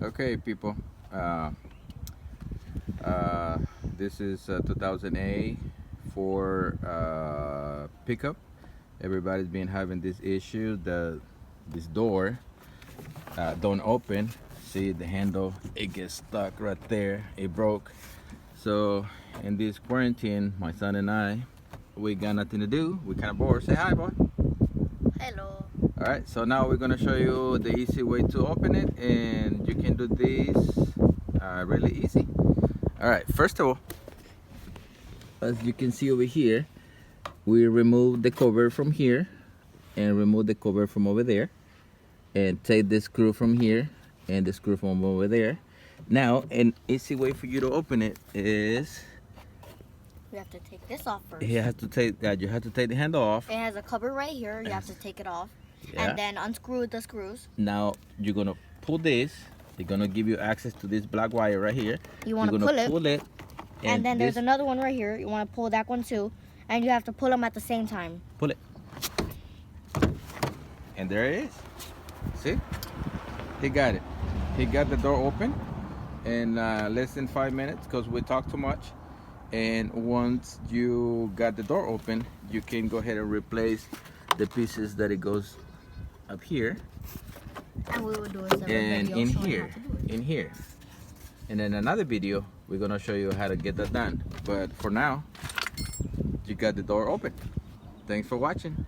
Okay, people. This is 2008 Ford pickup. Everybody's been having this issue. This door don't open. See the handle? It gets stuck right there. It broke. So in this quarantine, my son and I, we got nothing to do. We kind of bored. Say hi, boy. Hello. Alright, so now we're gonna show you the easy way to open it, and you can do this really easy. Alright, first of all, as you can see over here, we remove the cover from here and remove the cover from over there, and take the screw from here and the screw from over there. Now an easy way for you to open it is We have to take this off first. you have to take the handle off. It has a cover right here. You have to take it off. Yeah. And then unscrew the screws. Now you're gonna pull this. They're gonna give you access to this black wire right here. You want to pull it. And then there's another one right here. You want to pull that one too. And you have to pull them at the same time. Pull it. And there it is. See? He got it. He got the door open in less than 5 minutes because we talk too much. And once you got the door open, you can go ahead and replace the pieces that it goes up here. And we will do a separate And video in showing here, how to do it. in here. And in another video, we're gonna show you how to get that done. But for now, you got the door open. Thanks for watching.